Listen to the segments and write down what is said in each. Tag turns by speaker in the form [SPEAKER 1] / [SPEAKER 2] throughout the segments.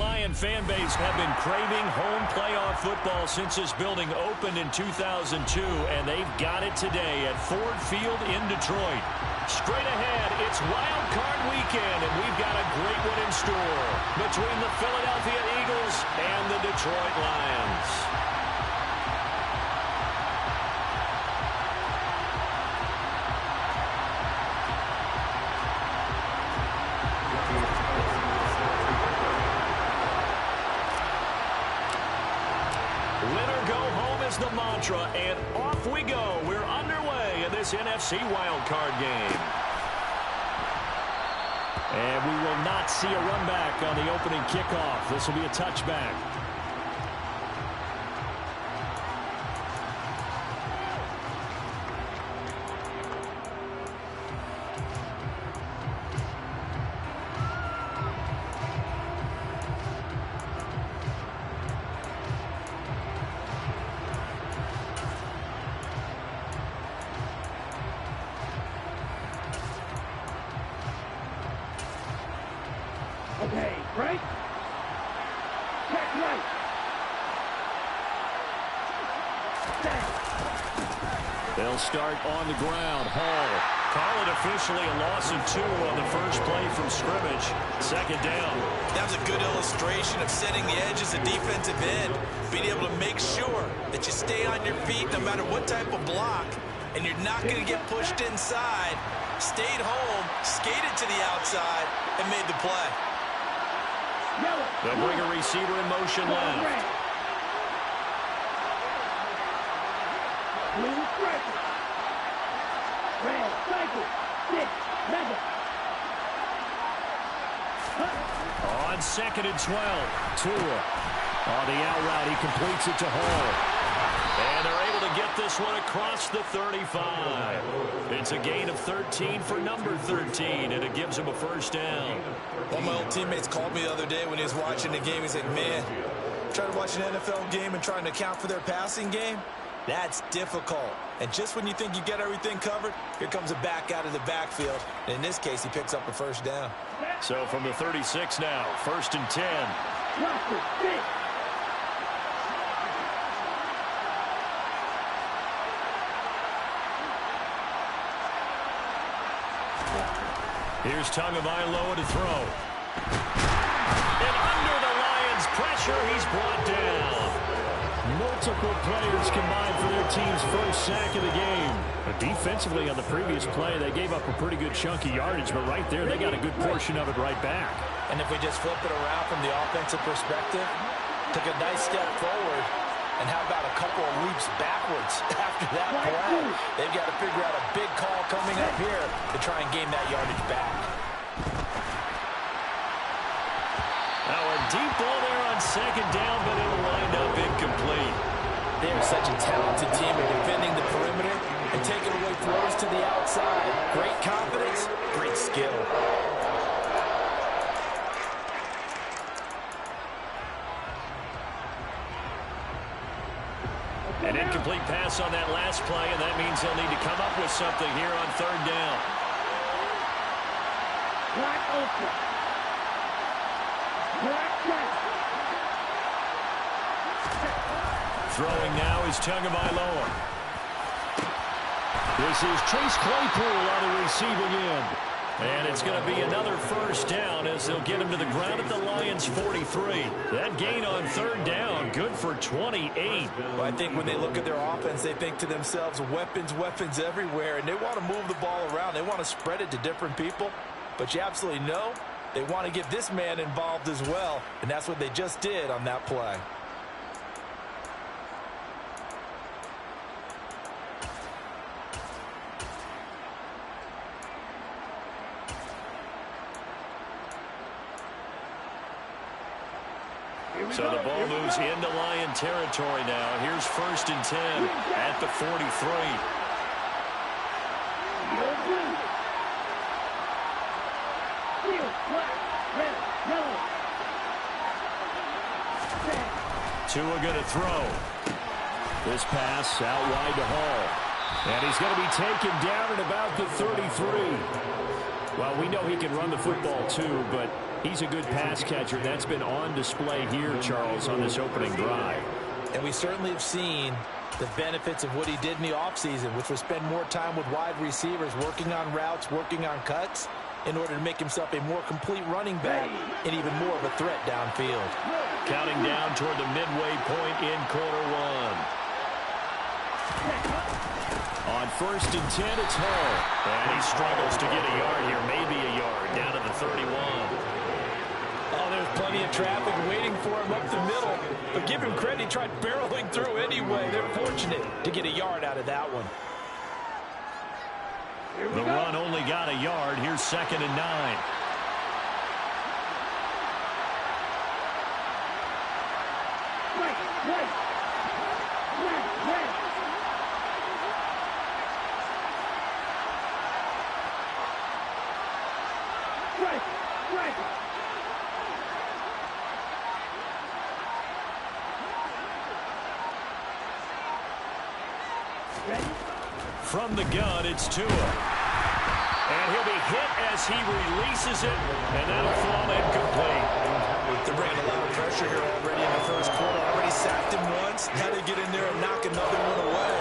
[SPEAKER 1] Lion fan base have been craving home playoff football since this building opened in 2002, and they've got it today at Ford Field in Detroit. Straight ahead, it's Wild Card Weekend, and we've got a great one in store between the Philadelphia Eagles and the Detroit Lions. Winner go home is the mantra, and off we go. We're underway in this NFC wildcard game. And we will not see a run back on the opening kickoff. This will be a touchback.
[SPEAKER 2] Okay, right? Check right.
[SPEAKER 1] They'll start on the ground. Hall. Call it officially a loss of 2 on the first play from scrimmage. Second down.
[SPEAKER 3] That was a good illustration of setting the edge as a defensive end. Being able to make sure that you stay on your feet no matter what type of block, and you're not going to get pushed inside. Stayed home, skated to the outside, and made the play.
[SPEAKER 1] They'll bring a receiver in motion left. On 2nd and 12, Tua. On the out route, he completes it to Hall. And they're able to get this one across the 35. It's a gain of 13 for number 13, and it gives him a first down.
[SPEAKER 3] One of my old teammates called me the other day when he was watching the game. He said, man, trying to watch an NFL game and trying to account for their passing game, that's difficult. And just when you think you get everything covered, here comes a back out of the backfield. And in this case, he picks up a first down.
[SPEAKER 1] So from the 36 now, 1st and 10. Here's Tagovailoa to throw. And under the Lions' pressure, he's brought down. Multiple players combined for their team's first sack of the game. But defensively on the previous play, they gave up a pretty good chunk of yardage, but right there, they got a good portion of it right back.
[SPEAKER 3] And if we just flip it around from the offensive perspective, took a nice step forward, and how about a couple of leaps backwards after that play? They've got to figure out a big call coming up here to try and gain that yardage back.
[SPEAKER 1] Now a deep ball there on 2nd down, but it'll wind up incomplete.
[SPEAKER 3] They're such a talented team at defending the perimeter and taking away throws to the outside. Great confidence, great skill.
[SPEAKER 1] An incomplete pass on that last play, and that means they'll need to come up with something here on 3rd down. Throwing now is Tagovailoa. This is Chase Claypool on the receiving end. And it's going to be another first down as they'll get him to the ground at the Lions' 43. That gain on 3rd down, good for 28.
[SPEAKER 3] Well, I think when they look at their offense, they think to themselves, weapons, weapons everywhere, and they want to move the ball around. They want to spread it to different people. But you absolutely know they want to get this man involved as well, and that's what they just did on that play.
[SPEAKER 1] So the ball moves into Lion territory now. Here's 1st and 10 at the 43. Tua going to throw. This pass out wide to Hall. And he's going to be taken down at about the 33. Well, we know he can run the football too, but He's a good pass catcher. That's been on display here, Charles, on this opening drive.
[SPEAKER 3] And we certainly have seen the benefits of what he did in the offseason, which was spend more time with wide receivers, working on routes, working on cuts, in order to make himself a more complete running back and even more of a threat downfield.
[SPEAKER 1] Counting down toward the midway point in quarter one. On 1st and 10, it's Hall. And he struggles to get a yard here, maybe a yard, down to the 31.
[SPEAKER 3] Oh, there's plenty of traffic waiting for him up the middle. But give him credit, he tried barreling through anyway. They're fortunate to get a yard out of that one.
[SPEAKER 1] The run only got a yard. Here's 2nd and 9. From the gun, it's Tua. And he'll be hit as he releases it, and that'll fall incomplete.
[SPEAKER 3] They're bringing a lot of pressure here already in the first quarter. Already sacked him once. How to get in there and knock another one away.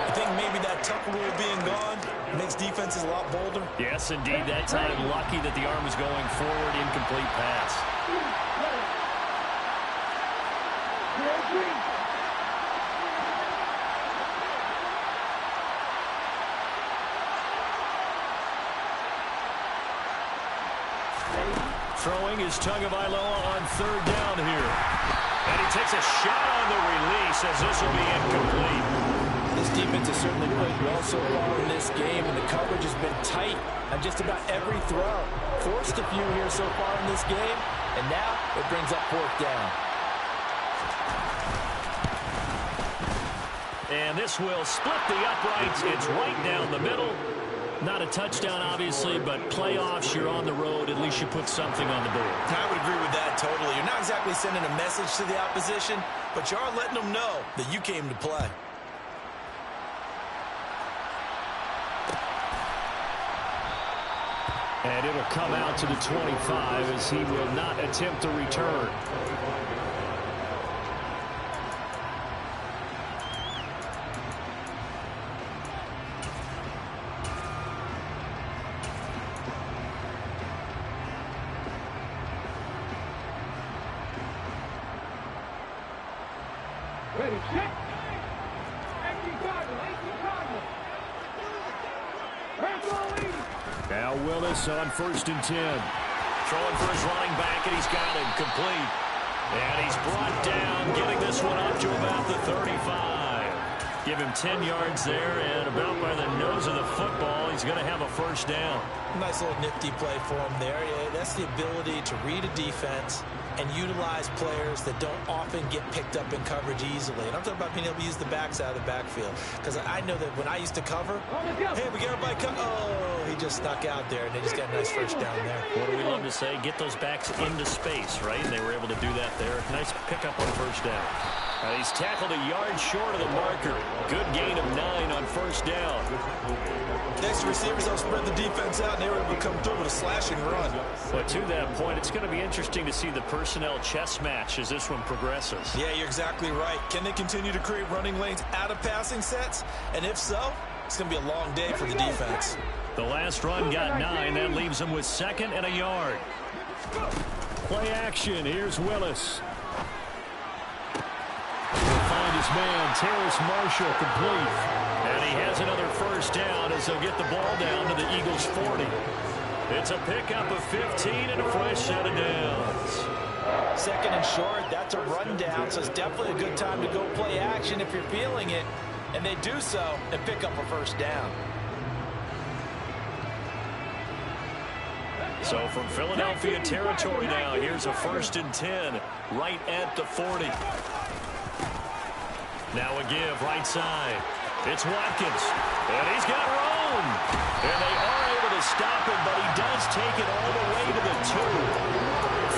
[SPEAKER 3] I think maybe that tuck rule being gone makes defenses a lot bolder.
[SPEAKER 1] Yes, indeed. That time, lucky that the arm was going forward. Incomplete pass. Throwing is Tagovailoa on 3rd down here. And he takes a shot on the release as this will be incomplete.
[SPEAKER 3] This defense has certainly played well so far in this game, and the coverage has been tight on just about every throw. Forced a few here so far in this game, and now it brings up 4th down.
[SPEAKER 1] And this will split the uprights. It's right down the middle. Not a touchdown, obviously, but playoffs, you're on the road. At least you put something on the board.
[SPEAKER 3] I would agree with that totally. You're not exactly sending a message to the opposition, but you are letting them know that you came to play.
[SPEAKER 1] And it'll come out to the 25 as he will not attempt to return.
[SPEAKER 2] Ready, set.
[SPEAKER 1] Now Willis on 1st and 10. Throwing for his running back, and he's got him complete. And he's brought down, getting this one up to about the 35. Give him 10 yards there, and about by the nose of the football, he's going to have a 1st down.
[SPEAKER 3] Nice little nifty play for him there. Yeah, that's the ability to read a defense and utilize players that don't often get picked up in coverage easily. And I'm talking about being able to use the backs out of the backfield. Because I know that when I used to cover, hey, we got everybody cover. Oh, he just snuck out there, and they just got a nice 1st down there.
[SPEAKER 1] What do we love to say? Get those backs into space, right? And they were able to do that there. Nice pickup on 1st down. He's tackled a yard short of the marker. Good gain of 9 on 1st down.
[SPEAKER 3] Next receivers, they'll spread the defense out, and they were able to come through with a slashing run.
[SPEAKER 1] But to that point, it's going to be interesting to see the personnel chess match as this one progresses.
[SPEAKER 3] Yeah, you're exactly right. Can they continue to create running lanes out of passing sets? And if so, it's going to be a long day for the defense.
[SPEAKER 1] The last run got 9. That leaves him with 2nd and a yard. Play action. Here's Willis. He'll find his man, Terrace Marshall, complete. And he has another 1st down as they'll get the ball down to the Eagles' 40. It's a pickup of 15 and a fresh set of downs.
[SPEAKER 3] 2nd and short, that's a run down, so it's definitely a good time to go play action if you're feeling it. And they do so and pick up a 1st down.
[SPEAKER 1] So from Philadelphia territory now, here's a 1st and 10 right at the 40. Now a give right side. It's Watkins, and he's got room. And they are able to stop him, but he does take it all the way to the 2.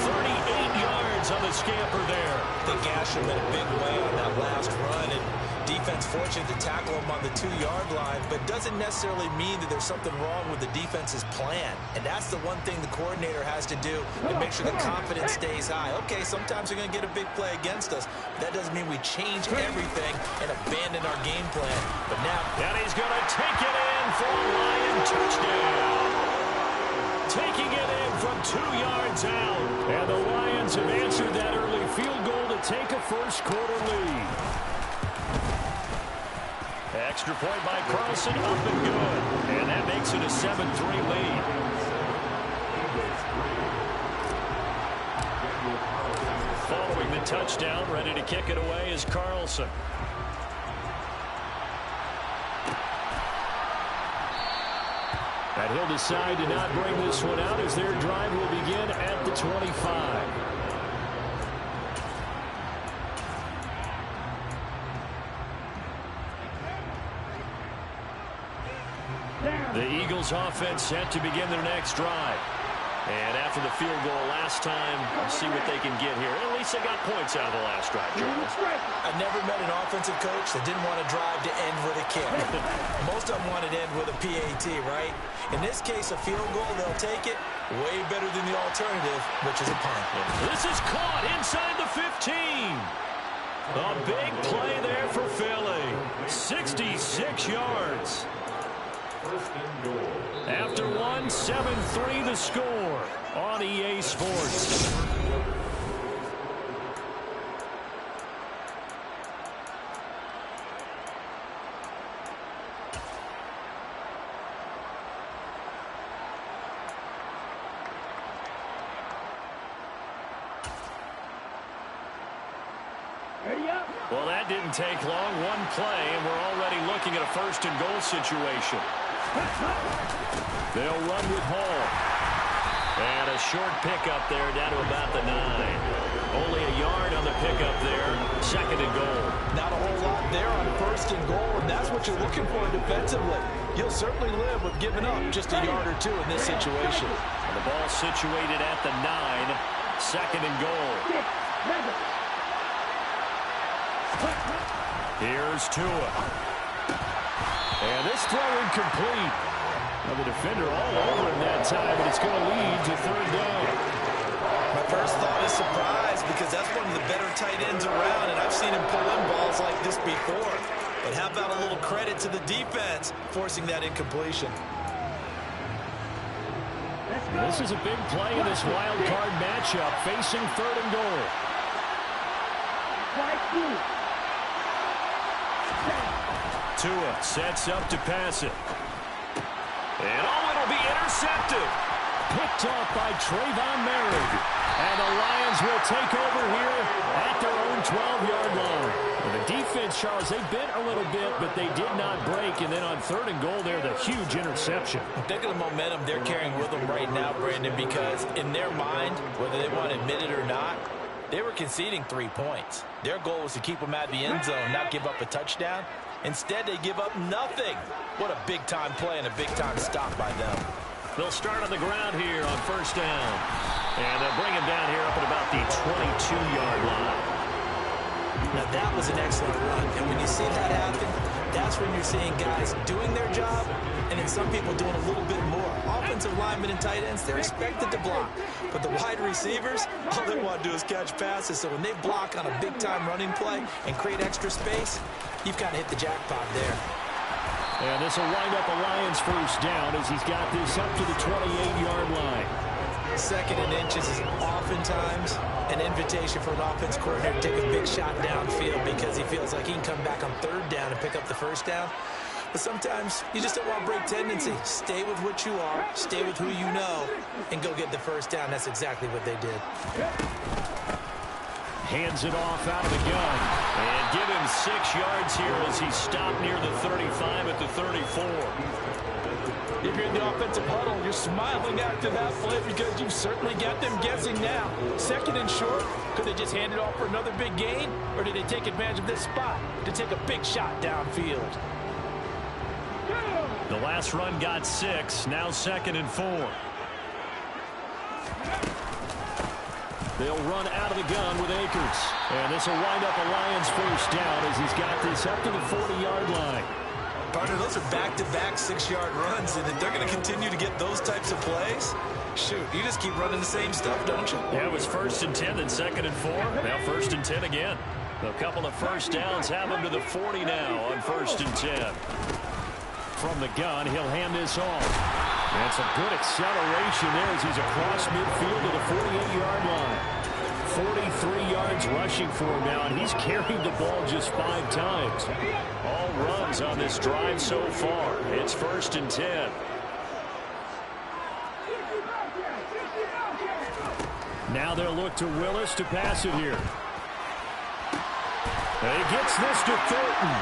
[SPEAKER 1] 38 yards on the the scamper there.
[SPEAKER 3] They gashed him in a big way on that last run, and defense fortunate to tackle him on the 2-yard line, but doesn't necessarily mean that there's something wrong with the defense's plan. And that's the one thing the coordinator has to do to make sure the confidence stays high. Okay, sometimes we're going to get a big play against us. That doesn't mean we change everything and abandon our game plan. But now,
[SPEAKER 1] and he's going to take it in for a Lion touchdown. Taking it in from 2 yards out. And the Lions have answered that early field goal to take a first-quarter lead. Extra point by Carlson, up and good. And that makes it a 7-3 lead. Following the touchdown, ready to kick it away is Carlson. And he'll decide to not bring this one out as their drive will begin at the 25. The Eagles offense set to begin their next drive. And after the field goal last time, we'll see what they can get here. At least they got points out of the last drive, Charles.
[SPEAKER 3] I've never met an offensive coach that didn't want to drive to end with a kick. Most of them wanted to end with a PAT, right? In this case, a field goal, they'll take it. Way better than the alternative, which is a punt.
[SPEAKER 1] This is caught inside the 15. A big play there for Philly. 66 yards. After one, 7-3 the score on EA Sports. Well, that didn't take long. One play, and we're already looking at a first-and-goal situation. They'll run with Hall. And a short pickup there down to about the 9. Only a yard on the pickup there. Second and goal.
[SPEAKER 3] Not a whole lot there on first and goal, and that's what you're looking for defensively. You'll certainly live with giving up just a yard or two in this situation.
[SPEAKER 1] And the ball situated at the 9. Second and goal. Here's Tua. And this throw incomplete. Well, the defender all over him that time, but it's going to lead to third down.
[SPEAKER 3] My first thought is surprise because that's one of the better tight ends around, and I've seen him pull in balls like this before. But how about a little credit to the defense forcing that incompletion?
[SPEAKER 1] This is a big play in this wild card matchup facing third and goal. Tua sets up to pass it. And it'll be intercepted. Picked off by Trayvon Merrick. And the Lions will take over here at their own 12-yard line. And the defense, Charles, they bit a little bit, but they did not break. And then on third and goal there, the huge interception.
[SPEAKER 3] Think of the momentum they're carrying with them right now, Brandon, because in their mind, whether they want to admit it or not, they were conceding 3 points. Their goal was to keep them out of the end zone, not give up a touchdown. Instead, they give up nothing. What a big-time play and a big-time stop by them.
[SPEAKER 1] They'll start on the ground here on first down. And they'll bring him down here up at about the 22-yard line.
[SPEAKER 3] Now, that was an excellent run. And when you see that happen, that's when you're seeing guys doing their job and then some people doing a little bit more. Offensive linemen and tight ends, they're expected to block. But the wide receivers, all they want to do is catch passes. So when they block on a big-time running play and create extra space, you've kind of hit the jackpot there.
[SPEAKER 1] And this will wind up a Lions first down as he's got this up to the 28-yard line.
[SPEAKER 3] Second and inches is oftentimes an invitation for an offense coordinator to take a big shot downfield because he feels like he can come back on third down and pick up the first down. But sometimes you just don't want to break tendency. Stay with what you are, stay with who you know, and go get the first down. That's exactly what they did.
[SPEAKER 1] Hands it off out of the gun. And give him 6 yards here as he stopped near the 35 at the 34.
[SPEAKER 3] If you're in the offensive huddle, you're smiling after that play because you've certainly got them guessing now. Second and short, could they just hand it off for another big gain? Or did they take advantage of this spot to take a big shot downfield?
[SPEAKER 1] The last run got 6, now second and 4. They'll run out of the gun with Akers. And this will wind up a Lions first down as he's got this up to the 40-yard line.
[SPEAKER 3] Partner, those are back-to-back 6-yard runs, and if they're going to continue to get those types of plays, shoot, you just keep running the same stuff, don't you?
[SPEAKER 1] Yeah, it was 1st and 10, then 2nd and 4. Now 1st and 10 again. A couple of first downs have him to the 40 now on 1st and 10. From the gun, he'll hand this off. And some good acceleration there as he's across midfield to the 48-yard line. 43 yards rushing for him now, and he's carried the ball just 5 times. All runs on this drive so far. It's 1st and 10. Now they'll look to Willis to pass it here. And he gets this to Thornton.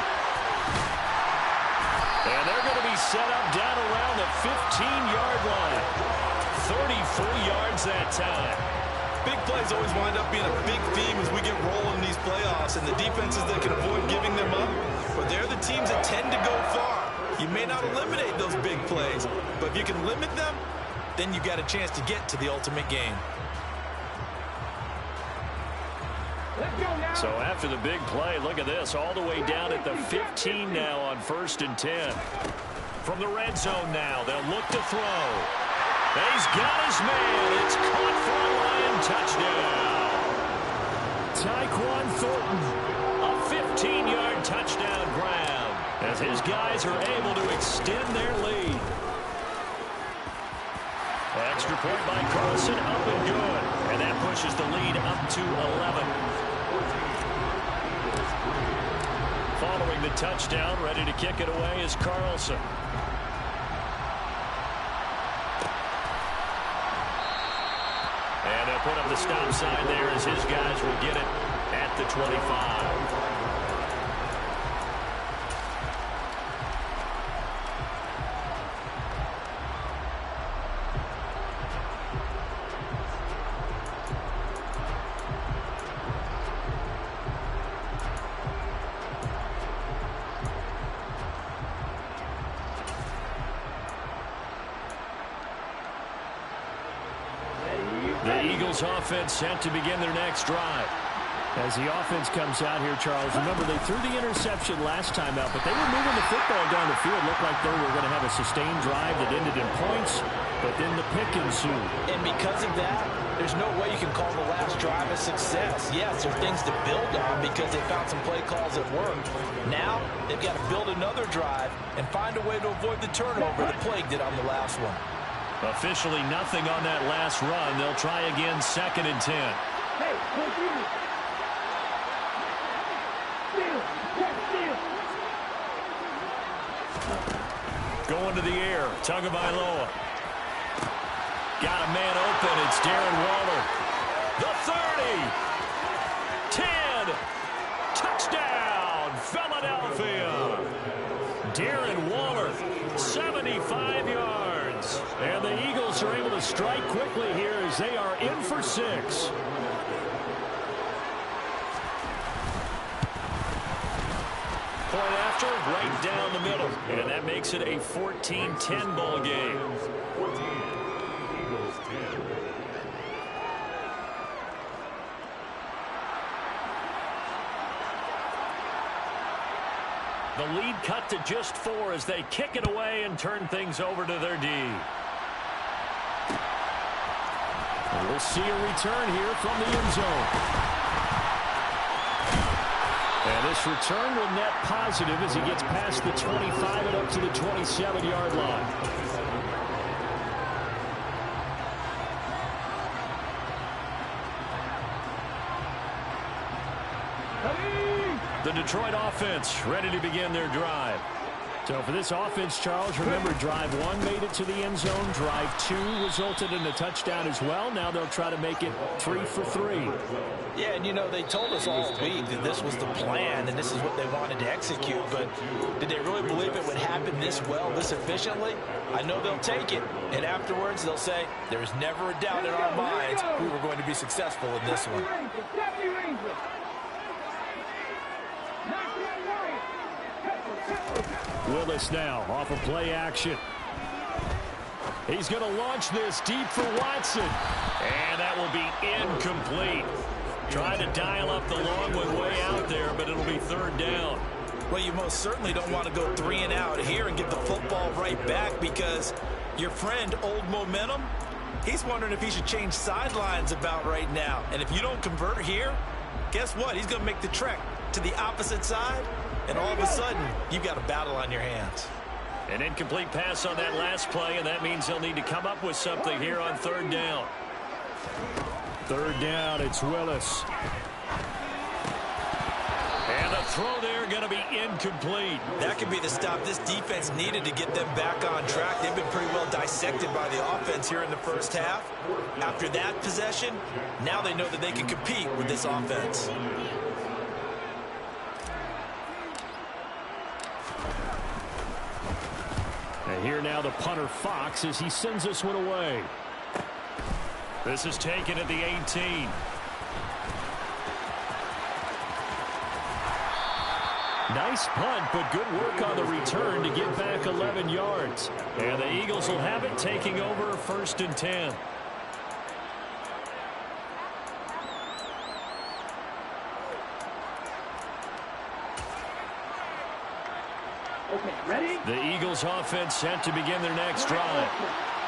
[SPEAKER 1] And they're going to be set up down around the 15-yard line. 33 yards that time.
[SPEAKER 3] Big plays always wind up being a big theme as we get rolling in these playoffs, and the defenses that can avoid giving them up, but they're the teams that tend to go far. You may not eliminate those big plays, but if you can limit them, then you've got a chance to get to the ultimate game.
[SPEAKER 1] So after the big play, look at this, all the way down at the 15 now on 1st and 10. From the red zone now, they'll look to throw. He's got his man. It's caught for a Lion touchdown. Tyquan Thornton, a 15-yard touchdown grab as his guys are able to extend their lead. Extra point by Carlson, up and good. And that pushes the lead up to 11. Following the touchdown, ready to kick it away is Carlson. And they'll put up the stop sign there as his guys will get it at the 25. The Eagles offense set to begin their next drive. As the offense comes out here, Charles, remember they threw the interception last time out, but they were moving the football down the field. Looked like they were going to have a sustained drive that ended in points, but then the pick ensued.
[SPEAKER 4] And because of that, there's no way you can call the last drive a success. Yes, there's things to build on because they found some play calls that worked. Now, they've got to build another drive and find a way to avoid the turnover that plagued it on the last one.
[SPEAKER 1] Officially nothing on that last run. They'll try again, 2nd and 10.
[SPEAKER 2] Hey,
[SPEAKER 1] Going to the air, Tagovailoa. Got a man open, it's Darren Waller. The 30, 10, touchdown, Philadelphia. Darren Waller, 75 yards. And the Eagles are able to strike quickly here as they are in for 6. Point after, right down the middle. And that makes it a 14-10 ball game. The lead cut to just 4 as they kick it away and turn things over to their D. And we'll see a return here from the end zone. And this return will net positive as he gets past the 25 and up to the 27-yard line. The Detroit offense ready to begin their drive. So for this offense, Charles, remember drive 1 made it to the end zone. Drive 2 resulted in a touchdown as well. Now they'll try to make it 3 for 3.
[SPEAKER 4] Yeah, and you know, they told us all week that this was the plan and this is what they wanted to execute. But did they really believe it would happen this well, this efficiently? I know they'll take it. And afterwards, they'll say, there was never a doubt in our minds we were going to be successful in this one.
[SPEAKER 1] Willis now off of play action. He's going to launch this deep for Watson. And that will be incomplete. Trying to dial up the long one way out there, but it'll be third down.
[SPEAKER 3] Well, you most certainly don't want to go 3 and out here and get the football right back, because your friend, Old Momentum, he's wondering if he should change sidelines about right now. And if you don't convert here, guess what? He's going to make the trek to the opposite side, and all of a sudden, you've got a battle on your hands.
[SPEAKER 1] An incomplete pass on that last play, and that means they'll need to come up with something here on third down. Third down, it's Willis. And the throw there going to be incomplete.
[SPEAKER 3] That could be the stop this defense needed to get them back on track. They've been pretty well dissected by the offense here in the first half. After that possession, now they know that they can compete with this offense.
[SPEAKER 1] And here now the punter Fox as he sends this one away. This is taken at the 18. Nice punt, but good work on the return to get back 11 yards. And the Eagles will have it, taking over 1st and 10.
[SPEAKER 2] Okay, ready?
[SPEAKER 1] The Eagles offense set to begin their next drive.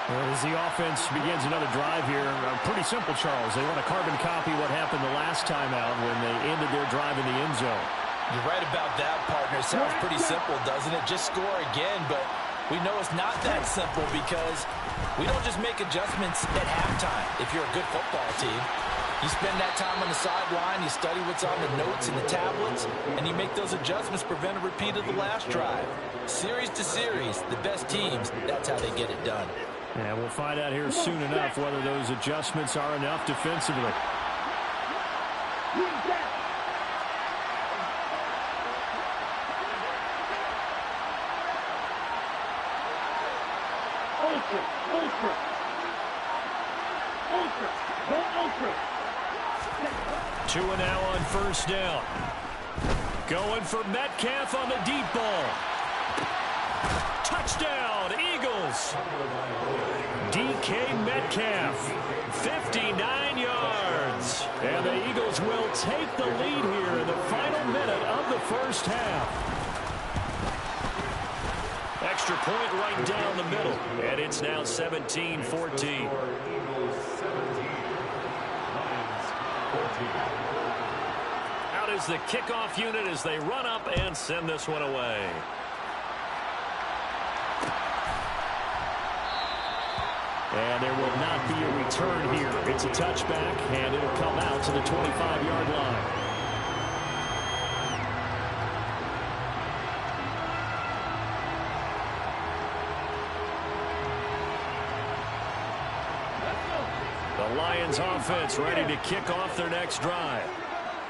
[SPEAKER 1] As the offense begins another drive here, pretty simple, Charles. They want to carbon copy what happened the last time out when they ended their drive in the end zone.
[SPEAKER 4] You're right about that, partner. Sounds pretty simple, doesn't it? Just score again, but we know it's not that simple, because we don't just make adjustments at halftime if you're a good football team. You spend that time on the sideline, you study what's on the notes and the tablets, and you make those adjustments to prevent a repeat of the last drive. Series to series, the best teams, that's how they get it done.
[SPEAKER 1] And we'll find out here soon enough whether those adjustments are enough defensively. Two and now on first down. Going for Metcalf on the deep ball. Touchdown, Eagles. DK Metcalf, 59 yards. And the Eagles will take the lead here in the final minute of the first half. Extra point right down the middle. And it's now 17-14. Out is the kickoff unit as they run up and send this one away. And there will not be a return here. It's a touchback, and it'll come out to the 25-yard line. The Lions offense ready to kick off their next drive.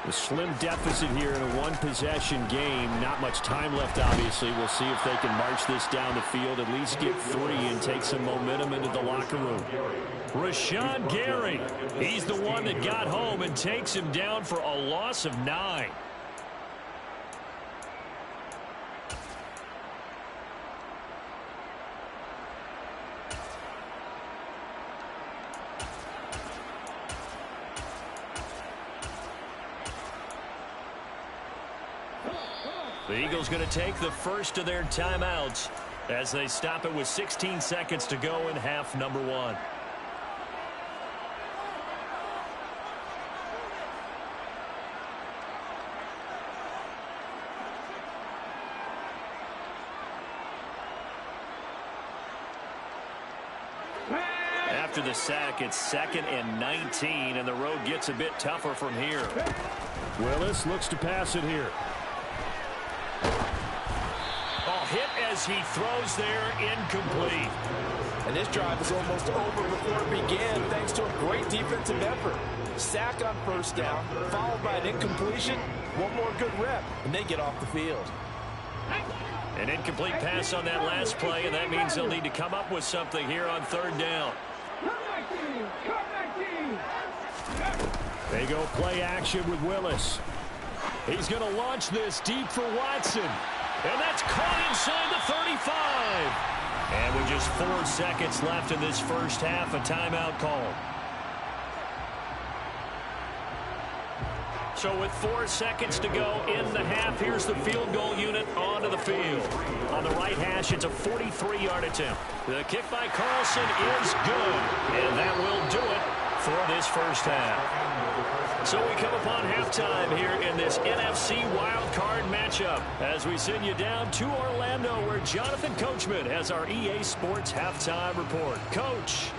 [SPEAKER 1] A slim deficit here in a one-possession game. Not much time left, obviously. We'll see if they can march this down the field, at least get 3 and take some momentum into the locker room. Rashawn Gary, he's the one that got home and takes him down for a loss of 9. The Eagles going to take the first of their timeouts as they stop it with 16 seconds to go in half number 1. After the sack, it's 2nd and 19, and the road gets a bit tougher from here. Willis looks to pass it here. Hit as he throws there, incomplete.
[SPEAKER 4] And this drive is almost over before it began, thanks to a great defensive effort. Sack on first down, followed by an incompletion. One more good rep, and they get off the field.
[SPEAKER 1] An incomplete pass on that last play, and that means they'll need to come up with something here on third down. They go play action with Willis. He's going to launch this deep for Watson. And that's caught inside the 35. And with just 4 seconds left in this first half, a timeout call. So with 4 seconds to go in the half, here's the field goal unit onto the field. On the right hash, it's a 43-yard attempt. The kick by Carlson is good, and that will do it for this first half. So we come upon halftime here in this NFC wildcard matchup as we send you down to Orlando where Jonathan Coachman has our EA Sports halftime report. Coach.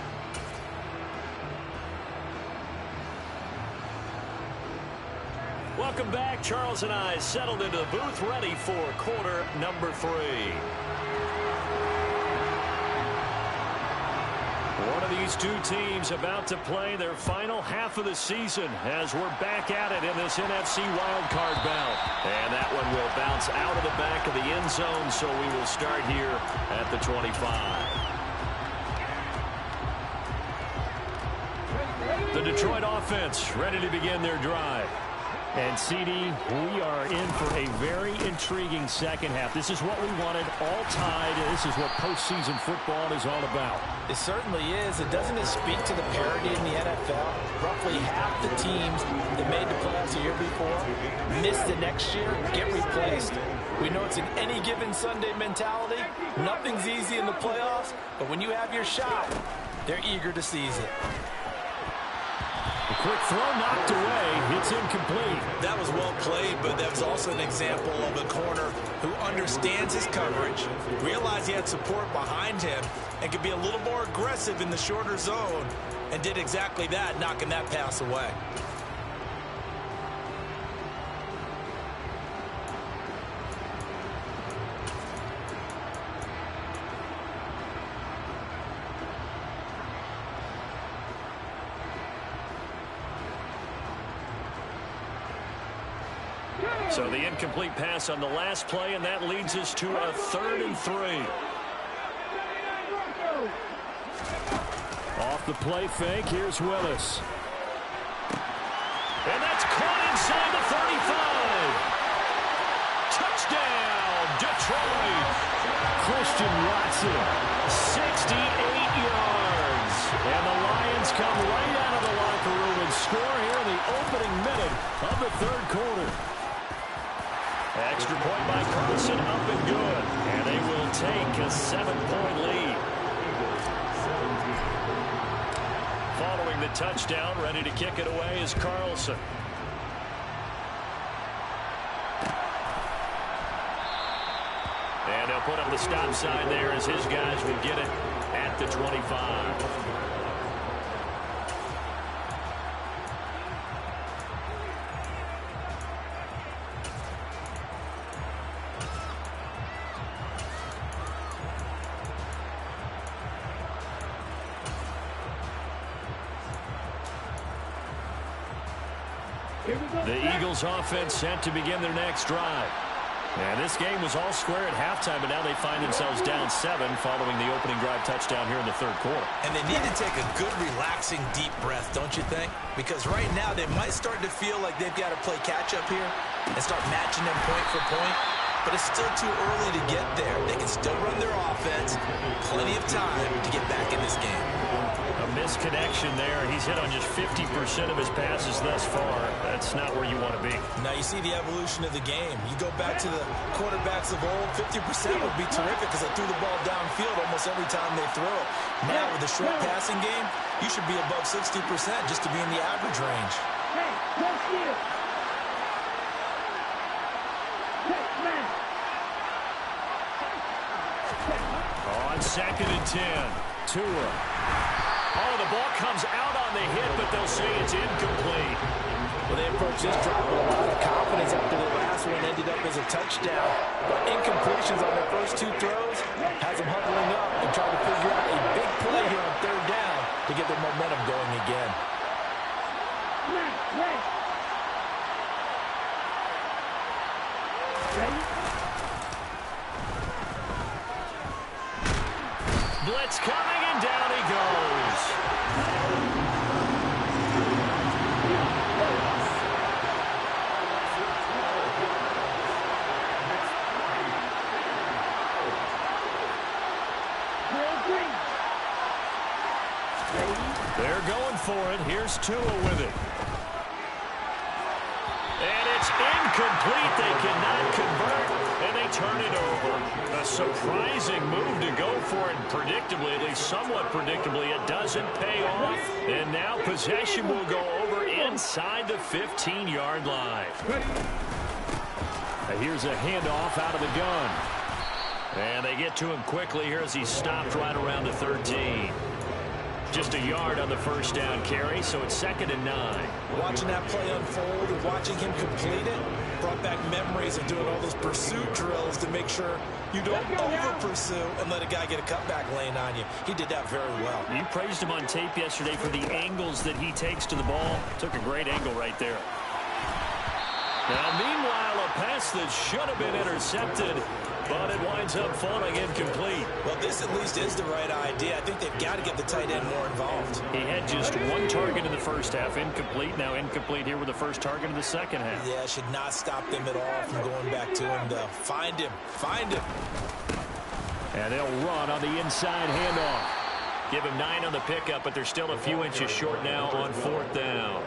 [SPEAKER 1] Welcome back. Charles and I settled into the booth ready for quarter number 3. One of these two teams about to play their final half of the season as we're back at it in this NFC wildcard bout. And that one will bounce out of the back of the end zone, so we will start here at the 25. The Detroit offense ready to begin their drive. And, CD, we are in for a very intriguing second half. This is what we wanted, all tied. This is what postseason football is all about.
[SPEAKER 4] It certainly is. It doesn't speak to the parity in the NFL. Roughly half the teams that made the playoffs the year before missed the next year, get replaced. We know it's an any given Sunday mentality. Nothing's easy in the playoffs, but when you have your shot, they're eager to seize it.
[SPEAKER 1] A quick throw knocked away. It's incomplete.
[SPEAKER 3] That was well played, but that was also an example of a corner who understands his coverage, realized he had support behind him, and could be a little more aggressive in the shorter zone, and did exactly that, knocking that pass away.
[SPEAKER 1] So the incomplete pass on the last play, and that leads us to a 3rd and 3. Off the play fake, here's Willis. And that's caught inside the 35. Touchdown, Detroit. Christian Watson, 68 yards. And the Lions come right out of the locker room and score here in the opening minute of the 3rd quarter. Extra point by Carlson, up and good. And they will take a 7-point lead. Following the touchdown, ready to kick it away is Carlson. And they'll put up the stop sign there as his guys will get it at the 25. The Eagles offense set to begin their next drive. And this game was all square at halftime, but now they find themselves down 7 following the opening drive touchdown here in the 3rd quarter.
[SPEAKER 3] And they need to take a good, relaxing, deep breath, don't you think? Because right now they might start to feel like they've got to play catch-up here and start matching them point for point. But it's still too early to get there. They can still run their offense. Plenty of time to get back in this game.
[SPEAKER 1] A misconnection there. He's hit on just 50% of his passes thus far. That's not where you want to be.
[SPEAKER 3] Now you see the evolution of the game. You go back to the quarterbacks of old, 50% would be terrific because they threw the ball downfield almost every time they throw it. Now with the short passing game, you should be above 60% just to be in the average range.
[SPEAKER 2] Hey, let's see it.
[SPEAKER 1] On 2nd and 10, Tua. Oh, the ball comes out on the hit, but they'll say it's incomplete.
[SPEAKER 4] Well, they approached this drive with a lot of confidence after the last one ended up as a touchdown. But incompletions on their first 2 throws has them huddling up and trying to figure out a big play here on 3rd down to get their momentum going again.
[SPEAKER 1] Blitz coming, and down he goes. Here's Tua with it. And it's incomplete. They cannot convert, and they turn it over. A surprising move to go for it, and predictably, at least somewhat predictably, it doesn't pay off. And now possession will go over inside the 15-yard line. Here's a handoff out of the gun. And they get to him quickly here as he stopped right around the 13. Just a yard on the first down carry, so it's 2nd and 9.
[SPEAKER 3] Watching that play unfold and watching him complete it brought back memories of doing all those pursuit drills to make sure you don't over-pursue and let a guy get a cutback lane on you. He did that very well.
[SPEAKER 1] You praised him on tape yesterday for the angles that he takes to the ball. Took a great angle right there. Now, meanwhile, a pass that should have been intercepted, but it winds up falling incomplete.
[SPEAKER 3] Well, this at least is the right idea. I think they've got to get the tight end more involved.
[SPEAKER 1] He had just one target in the first half, incomplete. Now incomplete here with the first target in the second half.
[SPEAKER 3] Yeah, should not stop them at all from going back to him, though. Find him. Find him.
[SPEAKER 1] And they'll run on the inside handoff. Give him 9 on the pickup, but they're still a few inches short now on 4th down.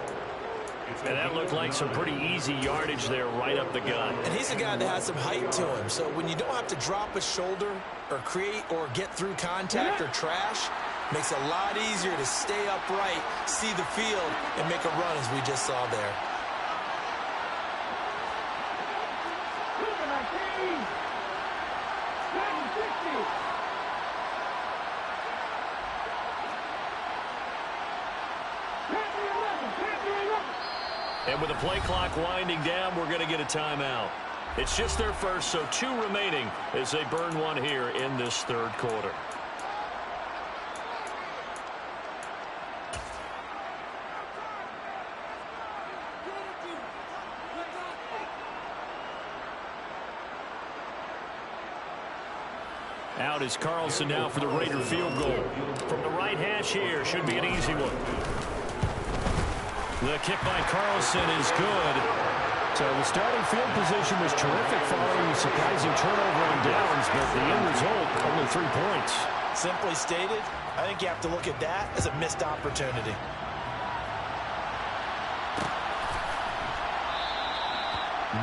[SPEAKER 1] And that looked like some pretty easy yardage there right up the gut.
[SPEAKER 3] And he's a guy that has some height to him. So when you don't have to drop a shoulder or create or get through contact or trash, makes it a lot easier to stay upright, see the field, and make a run as we just saw there.
[SPEAKER 1] And with the play clock winding down, we're going to get a timeout. It's just their first, so 2 remaining as they burn one here in this 3rd quarter. Out is Carlson now for the Raider field goal. From the right hash here, should be an easy one. The kick by Carlson is good. So the starting field position was terrific following the surprising turnover on downs, but the end result, only 3 points.
[SPEAKER 3] Simply stated, I think you have to look at that as a missed opportunity.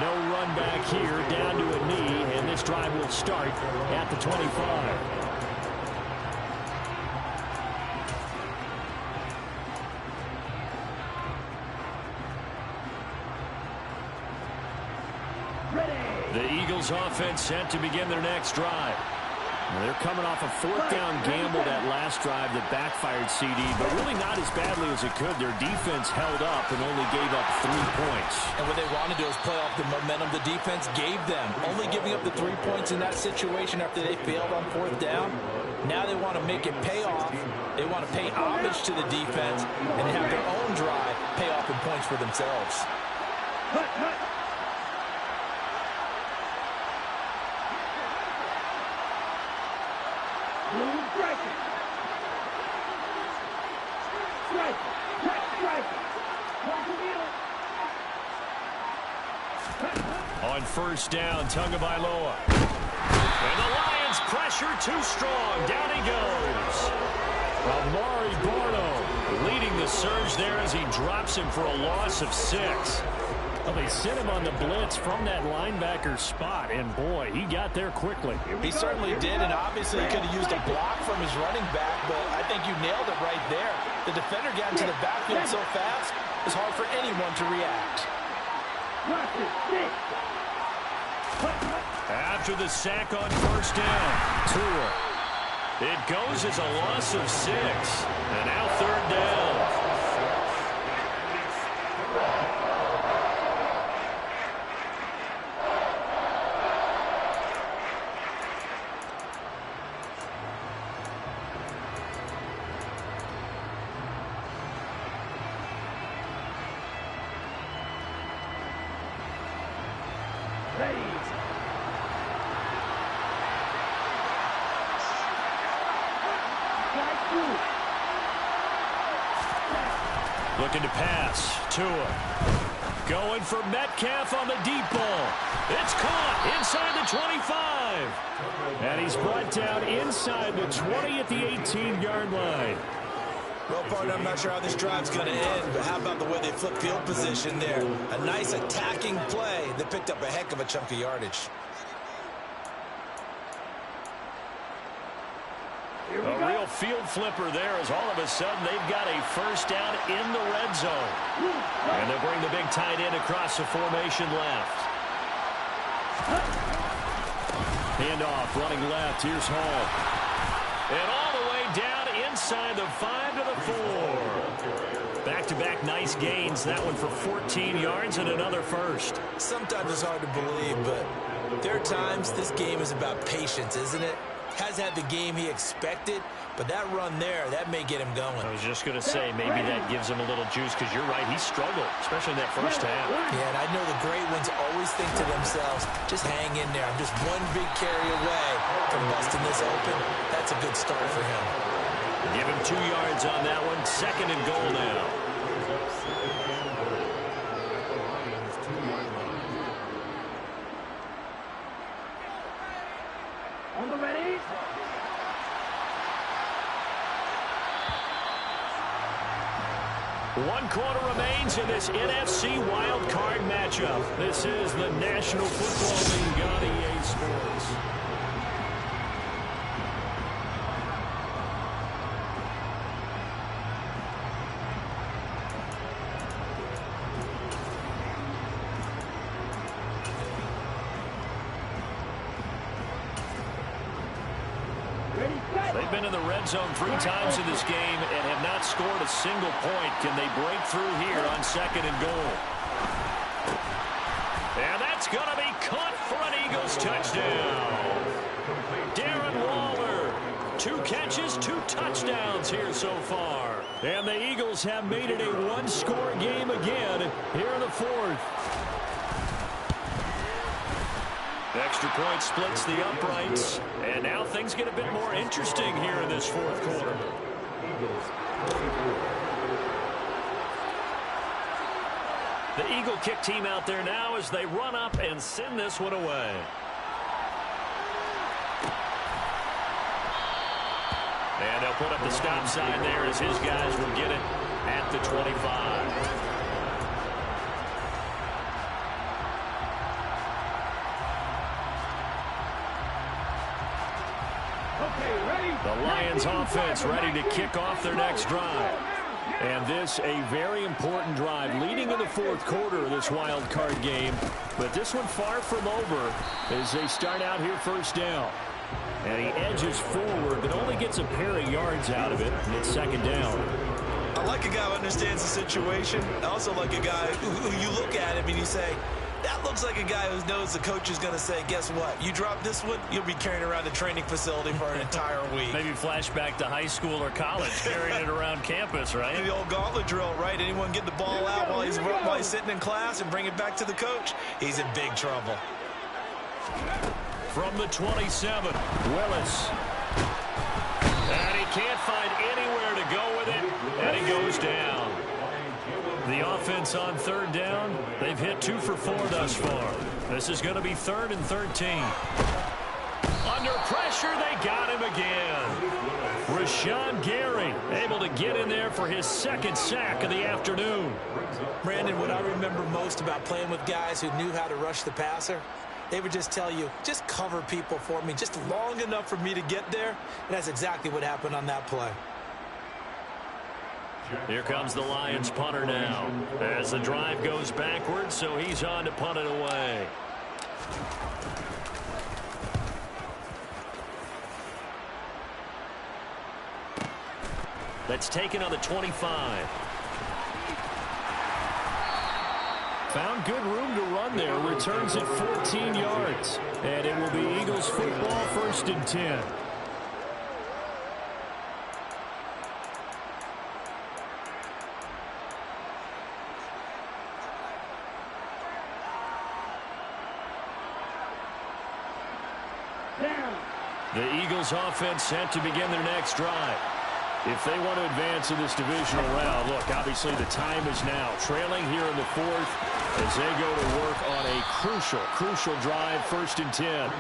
[SPEAKER 1] No run back here, down to a knee, and this drive will start at the 25. The Eagles offense set to begin their next drive. They're coming off a 4th down gamble that last drive that backfired CD, but really not as badly as it could. Their defense held up and only gave up 3 points.
[SPEAKER 4] And what they want to do is play off the momentum the defense gave them. Only giving up the 3 points in that situation after they failed on 4th down. Now they want to make it pay off. They want to pay homage to the defense and have their own drive pay off in points for themselves.
[SPEAKER 1] On 1st down, Tagovailoa. And the Lions pressure too strong. Down he goes. Amari Barno leading the surge there as he drops him for a loss of 6. Well, they sent him on the blitz from that linebacker spot, and boy, he got there quickly.
[SPEAKER 4] He certainly did, and obviously he could have used a block from his running back, but I think you nailed it right there. The defender got into the backfield so fast, it's hard for anyone to react.
[SPEAKER 1] After the sack on 1st down, Tua. It goes as a loss of 6, and now 3rd down. Looking to pass. Tua. Going for Metcalf on the deep ball. It's caught inside the 25. And he's brought down inside the 20 at the 18-yard line.
[SPEAKER 3] Well, partner, I'm not sure how this drive's going to end, but how about the way they flip field position there? A nice attacking play that picked up a heck of a chunk of yardage.
[SPEAKER 1] A real field flipper there as all of a sudden they've got a first down in the red zone. And they'll bring the big tight end across the formation left. Handoff running left. Here's Hall. And all the way down inside the 5 to the 4. Back-to-back nice gains. That one for 14 yards and another first.
[SPEAKER 3] Sometimes it's hard to believe, but there are times this game is about patience, isn't it? Has had the game he expected, but that run there, that may get him going.
[SPEAKER 1] I was just going to say, maybe that gives him a little juice, because you're right, he struggled, especially in that first half.
[SPEAKER 3] Yeah, and I know the great ones always think to themselves, just hang in there. I'm just one big carry away from busting this open. That's a good start for him.
[SPEAKER 1] Give him 2 yards on that one. 2nd and goal now.
[SPEAKER 2] On the ready?
[SPEAKER 1] One quarter remains in this NFC wild card matchup. This is the National Football League on EA Sports. They've been in the red zone 3 times in this game and have not scored a single point. Can they break through here on 2nd and goal? And that's going to be caught for an Eagles touchdown. Darren Waller, 2 catches, 2 touchdowns here so far. And the Eagles have made it a 1-score game again here in the 4th. Extra point splits the uprights, and now things get a bit more interesting here in this 4th quarter. The Eagle kick team out there now as they run up and send this one away. And they'll put up the stop sign there as his guys will get it at the 25. The Lions offense ready to kick off their next drive. And this a very important drive leading in the 4th quarter of this wild card game. But this one far from over as they start out here first down. And he edges forward but only gets a pair of yards out of it. And it's 2nd down.
[SPEAKER 3] I like a guy who understands the situation. I also like a guy who you look at him and you say, that looks like a guy who knows the coach is going to say, guess what? You drop this one, you'll be carrying around the training facility for an entire week.
[SPEAKER 1] Maybe flashback to high school or college, carrying it around campus, right?
[SPEAKER 3] The old gauntlet drill, right? Anyone get the ball out while he's sitting in class and bring it back to the coach? He's in big trouble.
[SPEAKER 1] From the 27, Willis. And he can't find anywhere to go with it, and he goes down. The offense on 3rd down, they've hit 2 for 4 thus far. This is going to be 3rd and 13. Under pressure, they got him again. Rashawn Gary able to get in there for his 2nd sack of the afternoon.
[SPEAKER 3] Brandon, what I remember most about playing with guys who knew how to rush the passer, they would just tell you, just cover people for me, just long enough for me to get there. And that's exactly what happened on that play.
[SPEAKER 1] Here comes the Lions punter now as the drive goes backwards, so he's on to punt it away. That's taken on the 25. Found good room to run there. Returns it 14 yards. And it will be Eagles football 1st and 10. The Eagles offense set to begin their next drive. If they want to advance in this divisional round, look, obviously the time is now. Trailing here in the fourth as they go to work on a crucial drive, 1st and 10.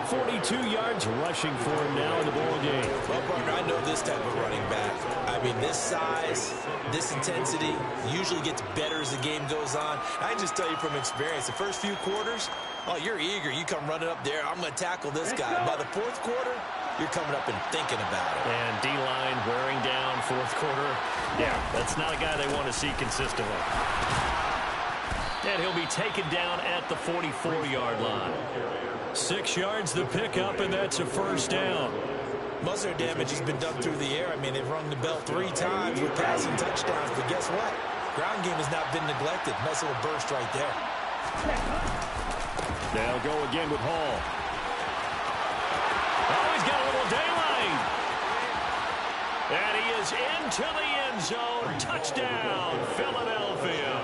[SPEAKER 1] 42 yards rushing for him now in the ball game.
[SPEAKER 3] Well, partner, I know this type of running back. I mean, this size, this intensity usually gets better as the game goes on. I can just tell you from experience, the first few quarters, oh, you're eager. You come running up there, I'm going to tackle this guy. By the fourth quarter, you're coming up and thinking about it.
[SPEAKER 1] And D-line wearing down, fourth quarter. Yeah, that's not a guy they want to see consistently. And he'll be taken down at the 44-yard line. 6 yards the pickup, and that's a 1st down.
[SPEAKER 3] Most of their damage has been done through the air. I mean, they've rung the bell 3 times with passing touchdowns, but guess what? Ground game has not been neglected. Nice little burst right there.
[SPEAKER 1] They'll go again with Hall. Oh, he's got a little daylight. And he is into the end zone. Touchdown, Philadelphia.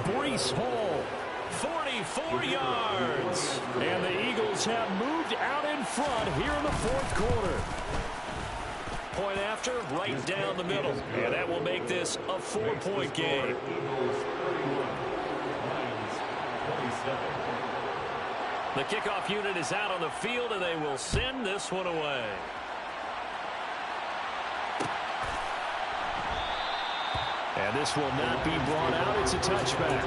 [SPEAKER 1] Breece Hall, 44 yards. And the Eagles have moved out in front here in the fourth quarter. Point after, right down the middle. And that will make this a 4-point game. The kickoff unit is out on the field, and they will send this one away. And this will not be brought out. It's a touchback.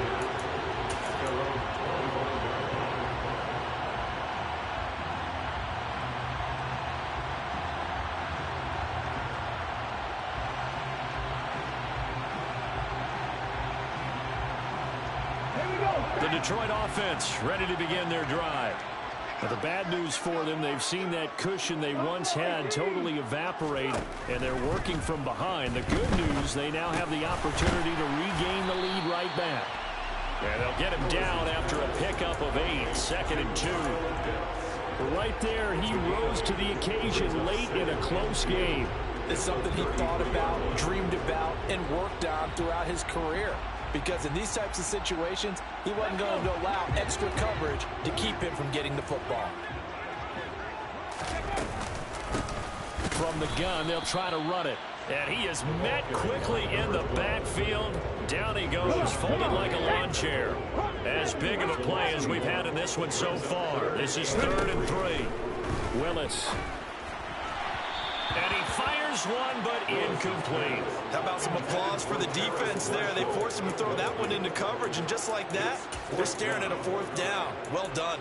[SPEAKER 1] The Detroit offense ready to begin their drive. But the bad news for them, they've seen that cushion they once had totally evaporate, and they're working from behind. The good news, they now have the opportunity to regain the lead right back. And they'll get him down after a pickup of 8, 2nd and 2. Right there, he rose to the occasion late in a close game.
[SPEAKER 4] It's something he thought about, dreamed about, and worked on throughout his career. Because in these types of situations, he wasn't going to allow extra coverage to keep him from getting the football.
[SPEAKER 1] From the gun, they'll try to run it. And he is met quickly in the backfield. Down he goes, folded like a lawn chair. As big of a play as we've had in this one so far. This is 3rd and 3. Willis. And he fires one, but incomplete.
[SPEAKER 3] How about some applause for the defense there? They forced him to throw that one into coverage, and just like that, they're staring at a 4th down. Well done.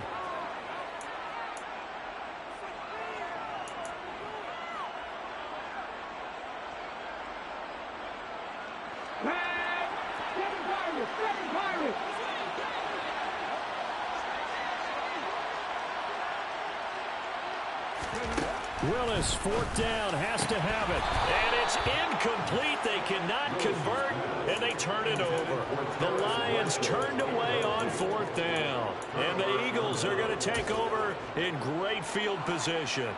[SPEAKER 1] Willis, 4th down, has to have it. And it's incomplete. They cannot convert, and they turn it over. The Lions turned away on 4th down. And the Eagles are going to take over in great field position.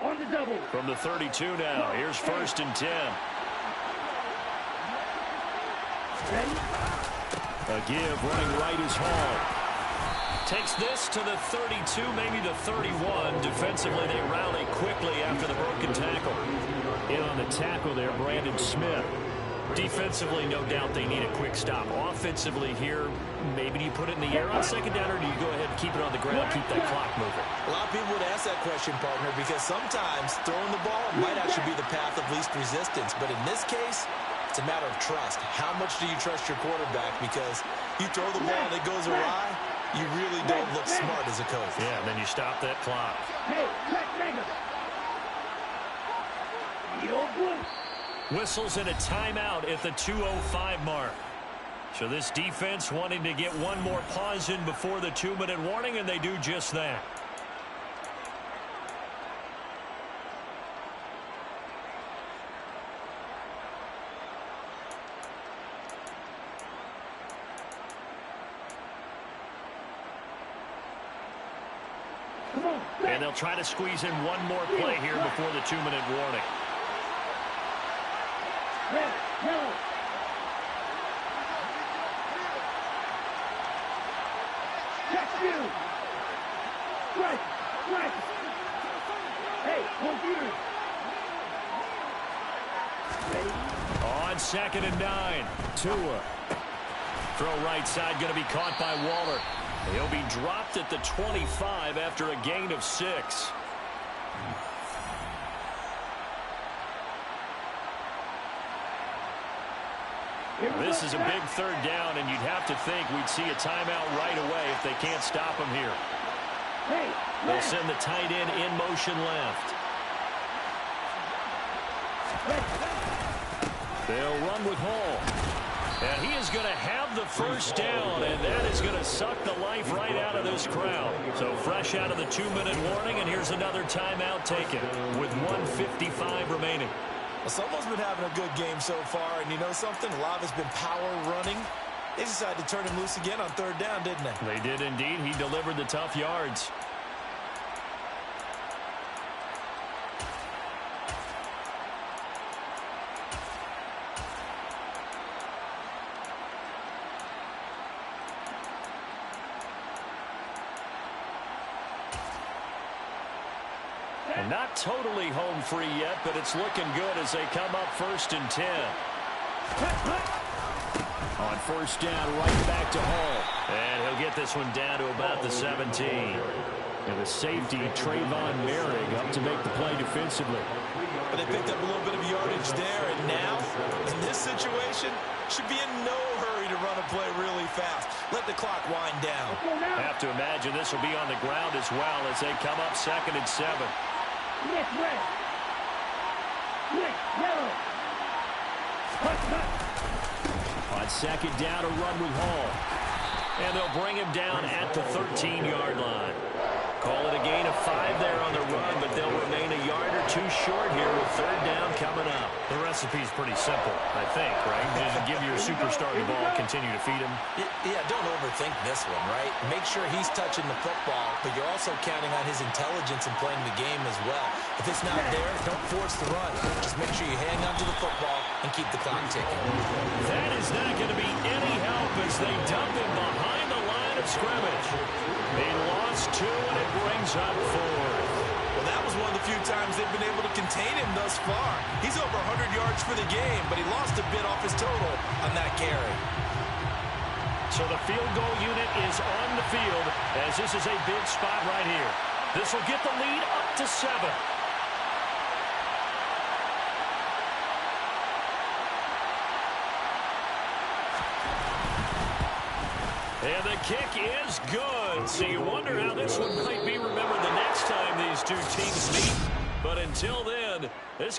[SPEAKER 2] On the double.
[SPEAKER 1] From the 32 now, here's 1st and 10. A give, running right is Hall. Takes this to the 32, maybe the 31. Defensively, they rally quickly after the broken tackle. In on the tackle there, Brandon Smith. Defensively, no doubt they need a quick stop. Offensively here, maybe do you put it in the air on 2nd down, or do you go ahead and keep it on the ground, keep that clock moving?
[SPEAKER 3] A lot of people would ask that question, partner, because sometimes throwing the ball might actually be the path of least resistance. But in this case, it's a matter of trust. How much do you trust your quarterback? Because you throw the ball and it goes awry, you really don't look smart as a coach.
[SPEAKER 1] Yeah, and then you stop that clock. Whistles and a timeout at the 2:05 mark. So this defense wanting to get one more pause in before the 2-minute warning, and they do just that. And they'll try to squeeze in one more play here before the 2-minute warning. On 2nd and 9, Tua. Throw right side going to be caught by Waller. He'll be dropped at the 25 after a gain of 6. This is a big 3rd down, and you'd have to think we'd see a timeout right away if they can't stop him here. They'll send the tight end in motion left. They'll run with Hall. And he is going to have the 1st down, and that is going to suck the life right out of this crowd. So fresh out of the 2-minute warning, and here's another timeout taken with 1:55 remaining.
[SPEAKER 3] Well, someone's been having a good game so far, and you know something? A lot of it's been power running. They decided to turn him loose again on 3rd down, didn't they?
[SPEAKER 1] They did indeed. He delivered the tough yards. And not totally home free yet, but it's looking good as they come up 1st and 10. On 1st down, right back to Hall. And he'll get this one down to about the 17. And the safety, Trayvon Merrick, up to make the play defensively.
[SPEAKER 3] But they picked up a little bit of yardage there, and now, in this situation, should be in no hurry to run a play really fast. Let the clock wind down.
[SPEAKER 1] Have to imagine this will be on the ground as well as they come up 2nd and 7. On 2nd down, a run with Hall. And they'll bring him down at the 13-yard line. Call it a gain of 5 there on the run, but they'll remain a yard or 2 short here with 3rd down coming up. The recipe's pretty simple, I think, right? Just give your superstar the ball, continue to feed him.
[SPEAKER 3] Yeah, don't overthink this one, right? Make sure he's touching the football, but you're also counting on his intelligence in playing the game as well. If it's not there, don't force the run. Just make sure you hang on to the football and keep the clock ticking.
[SPEAKER 1] That is not going to be any help as they dump him behind the line of scrimmage. They lost 2, and it brings up 4th.
[SPEAKER 3] Well, that was one of the few times they've been able to contain him thus far. He's over 100 yards for the game, but he lost a bit off his total on that carry.
[SPEAKER 1] So the field goal unit is on the field as this is a big spot right here. This will get the lead up to 7. And the kick is good. So you wonder how this one might be remembered the next time these two teams meet. But until then, this